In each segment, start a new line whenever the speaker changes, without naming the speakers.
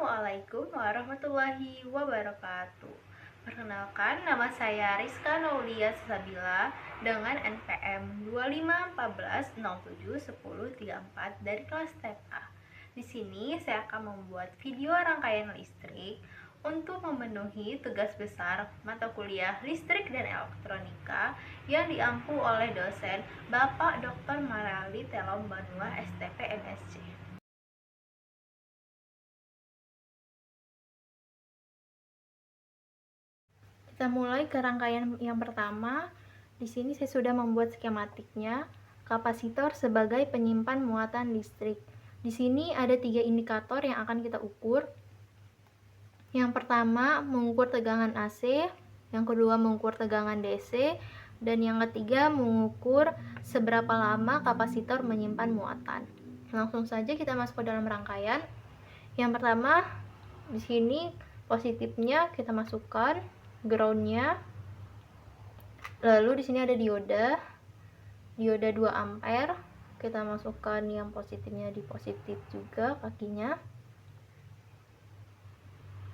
Assalamualaikum warahmatullahi wabarakatuh. Perkenalkan, nama saya Rizka Naulia Sabila dengan NPM 2514671034 dari kelas TEP A. Di sini saya akan membuat video rangkaian listrik untuk memenuhi tugas besar mata kuliah Listrik dan Elektronika yang diampu oleh dosen Bapak Dr. Marali Telom Banua STP MSc. Kita mulai ke rangkaian yang pertama. Di sini saya sudah membuat skematiknya. Kapasitor sebagai penyimpan muatan listrik. Di sini ada 3 indikator yang akan kita ukur. Yang pertama mengukur tegangan AC, yang kedua mengukur tegangan DC, dan yang ketiga mengukur seberapa lama kapasitor menyimpan muatan. Langsung saja kita masuk ke dalam rangkaian. Yang pertama, di sini positifnya kita masukkan, groundnya. Lalu di sini ada dioda 2 ampere. Kita masukkan yang positifnya di positif juga kakinya.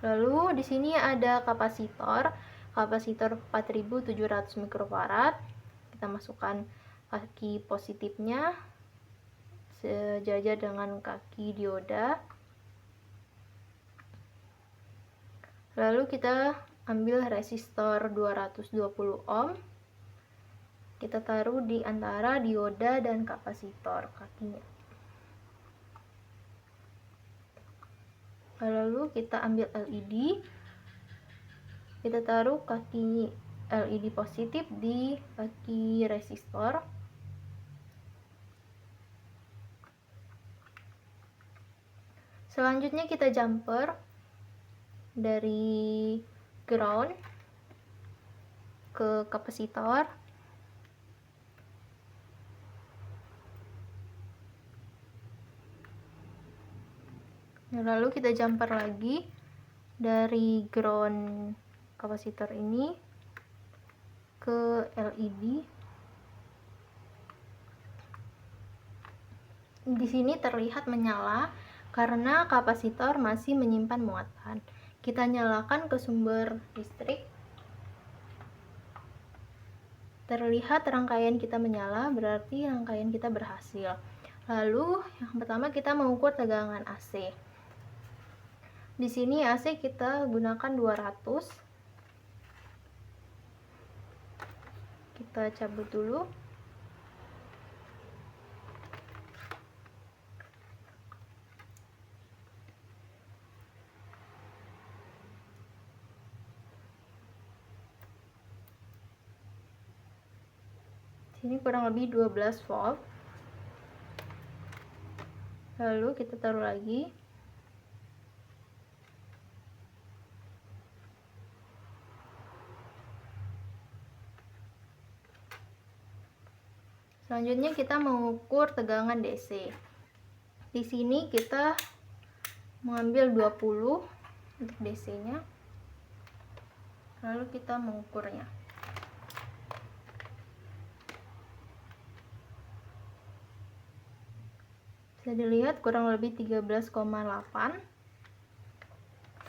Lalu di sini ada kapasitor 4700 mikrofarad. Kita masukkan kaki positifnya sejajar dengan kaki dioda. Lalu kita ambil resistor 220 ohm. Kita taruh di antara dioda dan kapasitor kakinya. Lalu kita ambil LED. Kita taruh kaki LED positif di kaki resistor. Selanjutnya kita jumper dari ground ke kapasitor. Lalu kita jumper lagi dari ground kapasitor ini ke LED. Di sini terlihat menyala karena kapasitor masih menyimpan muatan. Kita nyalakan ke sumber listrik. Terlihat rangkaian kita menyala, berarti rangkaian kita berhasil. Lalu yang pertama kita mengukur tegangan AC. Di sini AC kita gunakan 200. Kita cabut dulu. Sini kurang lebih 12 volt. Lalu kita taruh lagi. Selanjutnya kita mengukur tegangan DC. Di sini kita mengambil 20 untuk DC-nya. Lalu kita mengukurnya. Bisa dilihat kurang lebih 13,8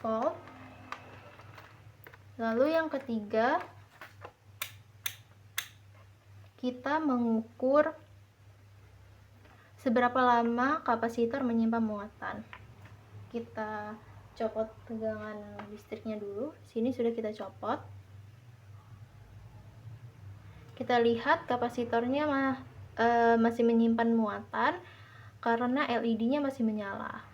volt. Lalu yang ketiga, kita mengukur seberapa lama kapasitor menyimpan muatan. Kita copot tegangan listriknya dulu. Sini sudah kita copot. Kita lihat kapasitornya masih menyimpan muatan karena LED-nya masih menyala.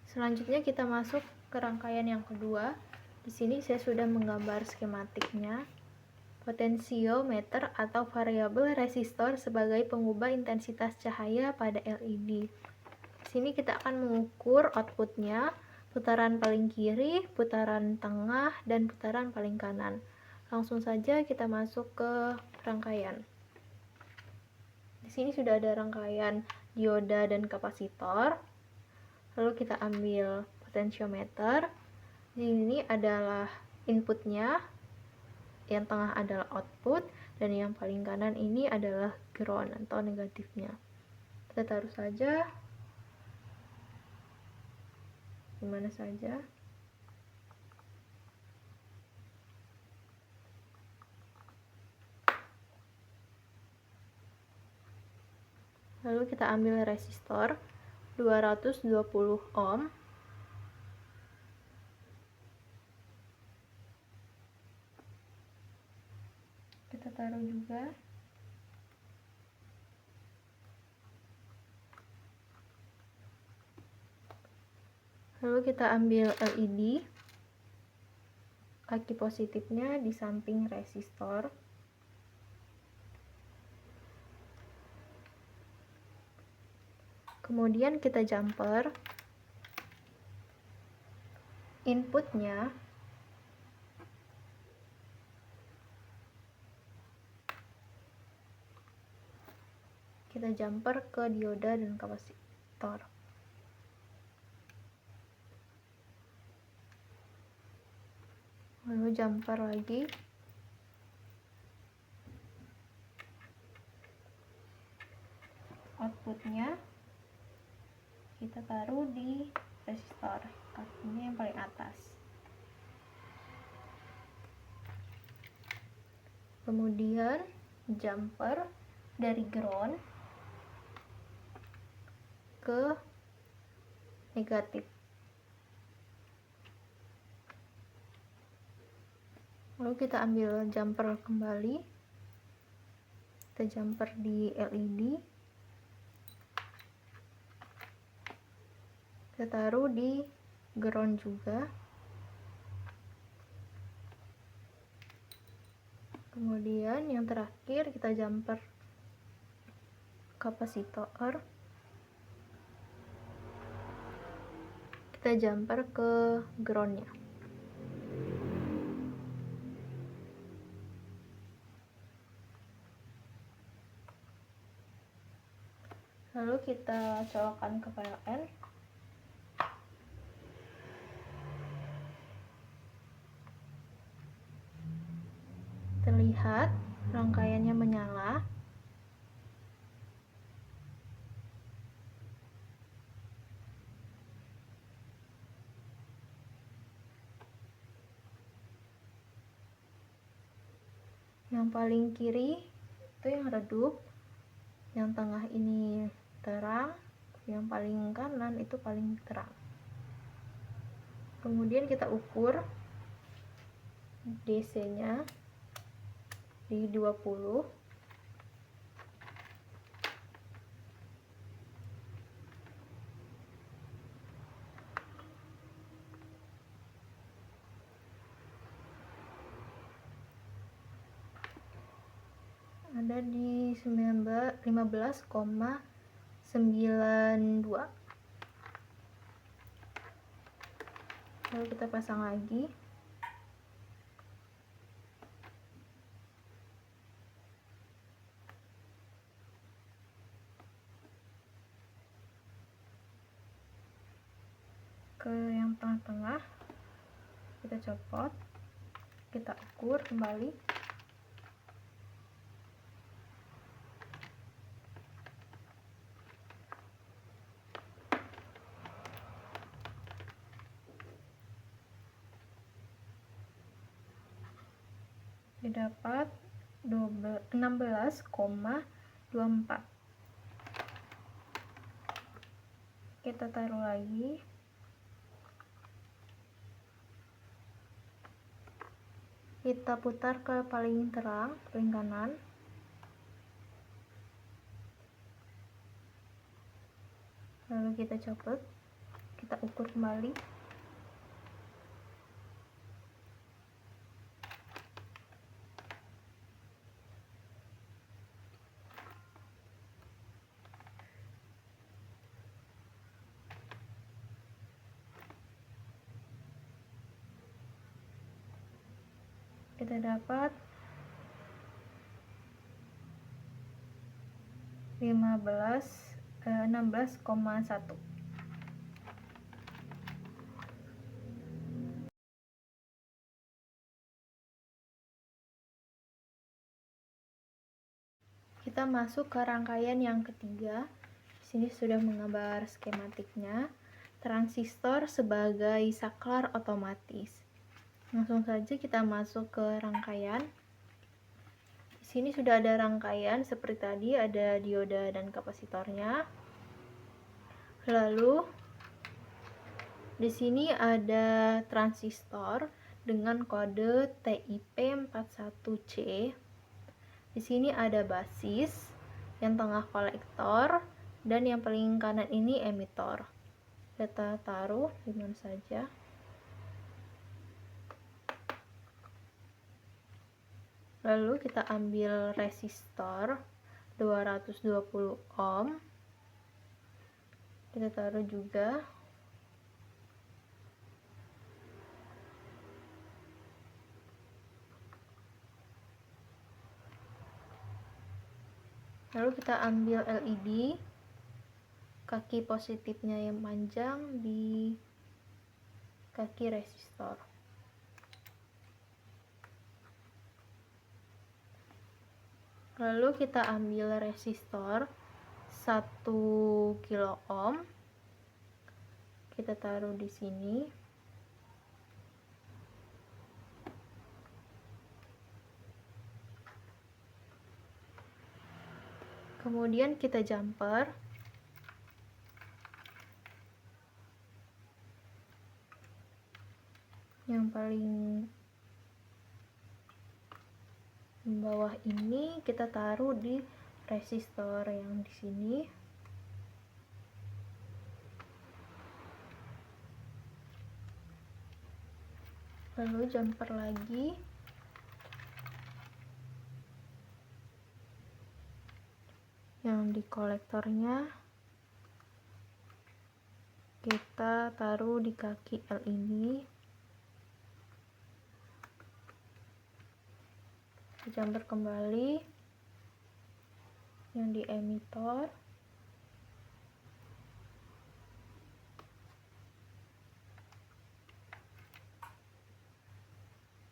Selanjutnya kita masuk ke rangkaian yang kedua. Di sini saya sudah menggambar skematiknya. Potensiometer atau variabel resistor sebagai pengubah intensitas cahaya pada LED. Di sini kita akan mengukur outputnya, putaran paling kiri, putaran tengah, dan putaran paling kanan. Langsung saja kita masuk ke rangkaian. Di sini sudah ada rangkaian dioda dan kapasitor. Lalu kita ambil potensiometer. Di sini adalah inputnya, yang tengah adalah output, dan yang paling kanan ini adalah ground atau negatifnya. Kita taruh saja di mana saja. Lalu kita ambil resistor 220 ohm. Kita taruh juga. Lalu kita ambil LED. Kaki positifnya di samping resistor. Kemudian kita jumper inputnya kita jumper ke dioda dan kapasitor. Lalu jumper lagi. Outputnya kita taruh di resistor, kakinya yang paling atas. Kemudian jumper dari ground ke negatif. Lalu kita ambil jumper kembali. Kita jumper di LED. Kita taruh di ground juga. Kemudian yang terakhir kita jumper kapasitor. Kita jumper ke groundnya. Lalu kita colokkan ke PLN. Terlihat rangkaiannya menyala. Yang paling kiri itu yang redup, yang tengah ini terang, yang paling kanan itu paling terang. Kemudian kita ukur DC-nya di 20. Ada di 15,92. Lalu kita pasang lagi. Ke yang tengah-tengah kita copot, kita ukur kembali. Didapat 16,24. Kita taruh lagi. Kita putar ke paling terang, paling kanan. Lalu kita copot, kita ukur kembali. Kita dapat 16,1. Kita masuk ke rangkaian yang ketiga. Di sini sudah menggambar skematiknya. Transistor sebagai saklar otomatis. Langsung saja kita masuk ke rangkaian. Di sini sudah ada rangkaian seperti tadi, ada dioda dan kapasitornya. Lalu di sini ada transistor dengan kode TIP41C. Di sini ada basis, yang tengah kolektor, dan yang paling kanan ini emitor. Kita taruh di mana saja. Lalu kita ambil resistor 220 ohm. Kita taruh juga. Lalu kita ambil LED, kaki positifnya yang panjang di kaki resistor. Lalu kita ambil resistor 1 kilo ohm. Kita taruh di sini. Kemudian kita jumper. Yang paling bawah ini kita taruh di resistor yang di sini. Lalu jumper lagi. Yang di kolektornya kita taruh di kaki L ini. Jumper kembali yang di emitor.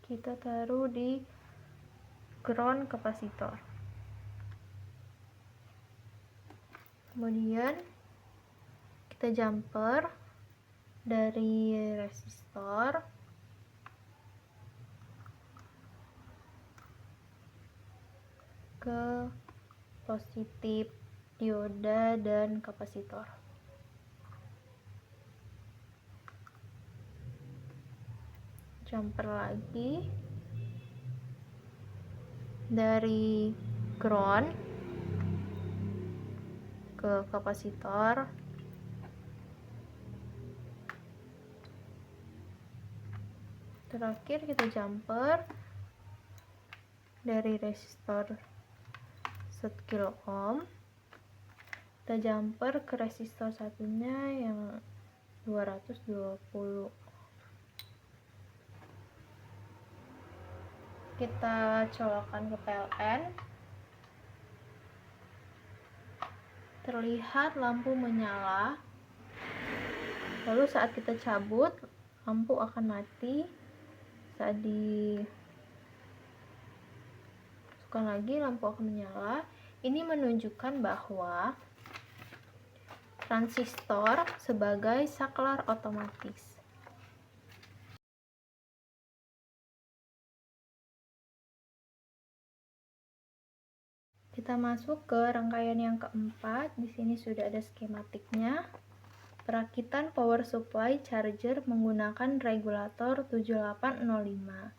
Kita taruh di ground kapasitor. Kemudian kita jumper dari resistor ke positif dioda dan kapasitor. Jumper lagi dari ground ke kapasitor. Terakhir kita jumper dari resistor 1 kilo ohm. Kita jumper ke resistor satunya yang 220. Kita colokkan ke PLN. Terlihat lampu menyala. Lalu saat kita cabut, lampu akan mati. Saat dimasukkan lagi, lampu akan menyala. Ini menunjukkan bahwa transistor sebagai saklar otomatis. Kita masuk ke rangkaian yang keempat. Di sini sudah ada skematiknya. Perakitan power supply charger menggunakan regulator 7805.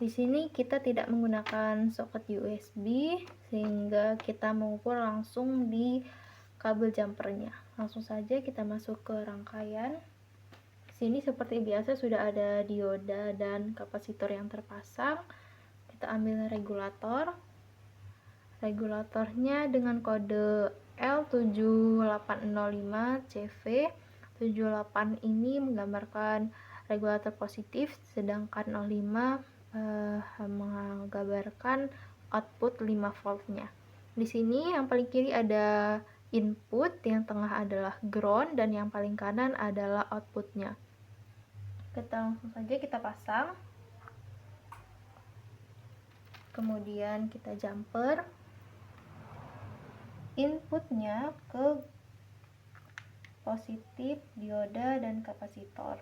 Di sini kita tidak menggunakan soket USB sehingga kita mengukur langsung di kabel jumpernya. Langsung saja kita masuk ke rangkaian. Di sini seperti biasa sudah ada dioda dan kapasitor yang terpasang. Kita ambil regulator. Regulatornya dengan kode L7805CV. 78 ini menggambarkan regulator positif, sedangkan 05 menggambarkan output 5 voltnya. Di sini yang paling kiri ada input, yang tengah adalah ground, dan yang paling kanan adalah outputnya. Kita langsung saja kita pasang. Kemudian kita jumper. inputnya ke positif dioda dan kapasitor.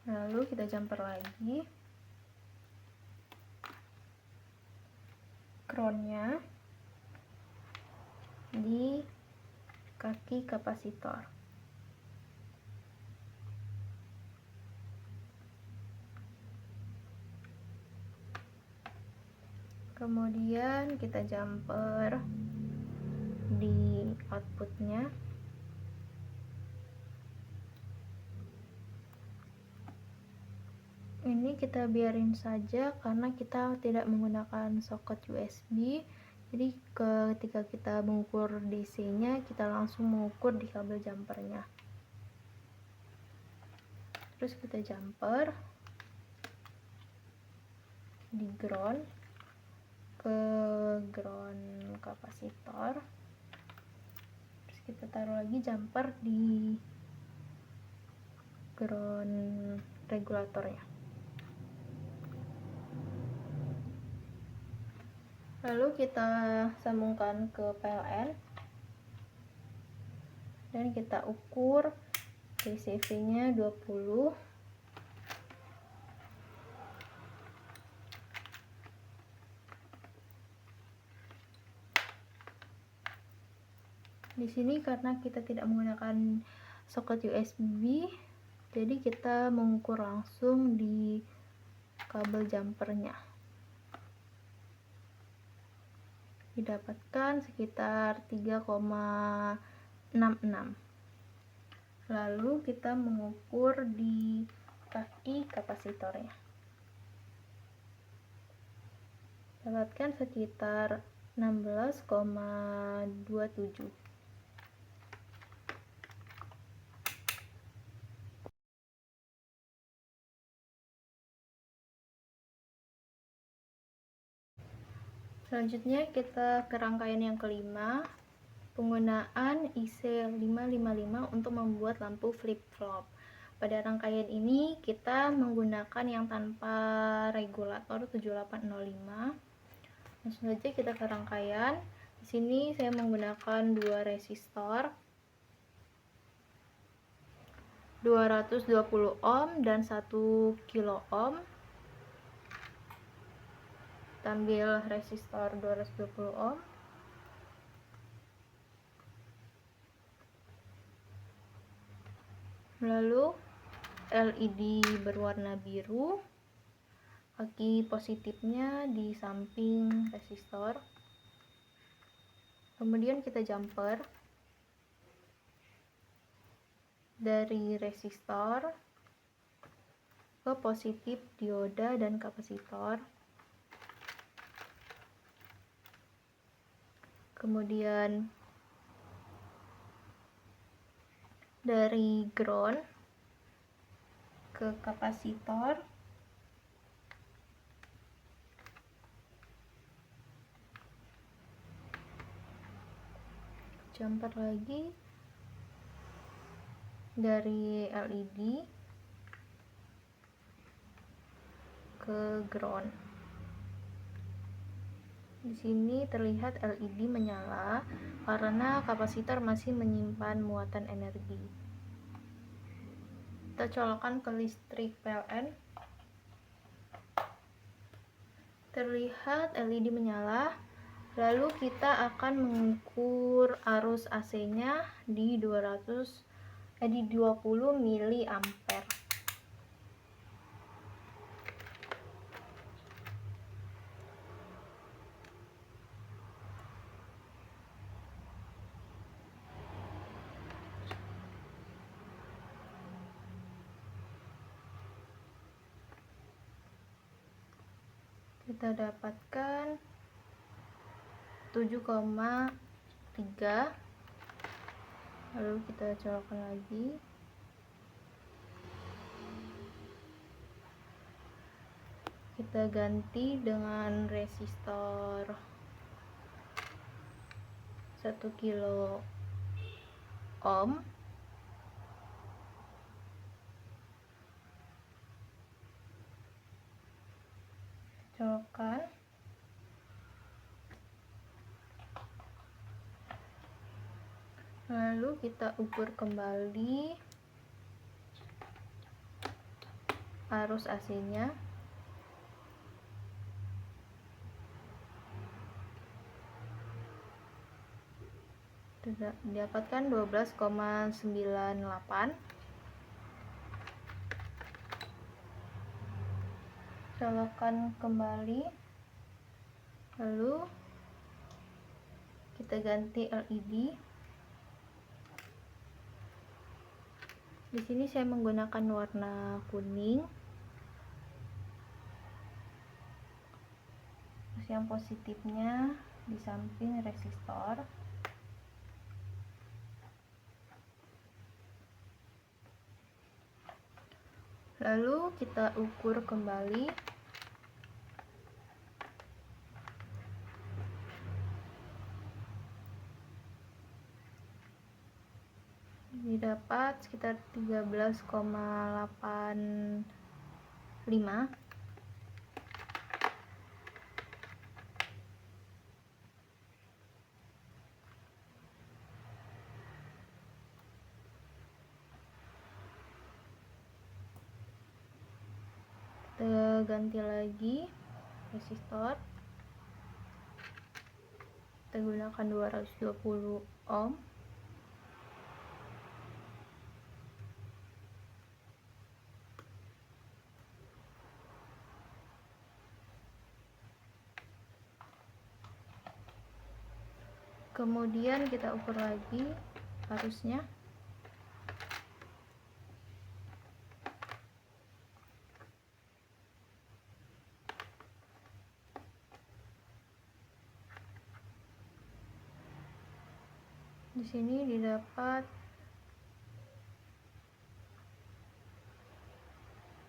Lalu kita jumper lagi groundnya di kaki kapasitor. Kemudian kita jumper di outputnya. Ini kita biarin saja karena kita tidak menggunakan soket USB. Jadi ketika kita mengukur DC-nya, kita langsung mengukur di kabel jumpernya. Terus kita jumper di ground ke ground kapasitor. Terus kita taruh lagi jumper di ground regulatornya. Lalu kita sambungkan ke PLN dan kita ukur DCV-nya 20. Di sini karena kita tidak menggunakan soket USB, jadi kita mengukur langsung di kabel jumpernya. Didapatkan sekitar 3,66. Lalu kita mengukur di kaki kapasitornya. Dapatkan sekitar 16,27. Selanjutnya kita ke rangkaian yang kelima, penggunaan IC555 untuk membuat lampu flip-flop. Pada rangkaian ini kita menggunakan yang tanpa regulator 7805. Langsung saja kita ke rangkaian. Di sini saya menggunakan 2 resistor 220 ohm dan 1 kilo ohm. Kita ambil resistor 220 ohm. Lalu LED berwarna biru, kaki positifnya di samping resistor. Kemudian kita jumper dari resistor ke positif dioda dan kapasitor. Kemudian dari ground ke kapasitor. Jumper lagi dari LED ke ground. Di sini terlihat LED menyala karena kapasitor masih menyimpan muatan energi. Kita colokkan ke listrik PLN. Terlihat LED menyala. Lalu kita akan mengukur arus AC-nya di 20 mA. Kita dapatkan 7,3. Lalu kita colokkan lagi. Kita ganti dengan resistor 1 kilo ohm. colokkan. Lalu kita ukur kembali arus AC-nya. Didapatkan 12,98. Colokkan kembali, lalu kita ganti LED. Di sini saya menggunakan warna kuning. Terus yang positifnya di samping resistor. Lalu kita ukur kembali. Didapat sekitar 13,85. Kita ganti lagi resistor. Kita gunakan 220 ohm. Kemudian kita ukur lagi arusnya. Di sini didapat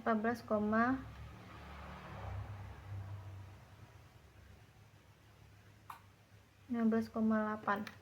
14,8.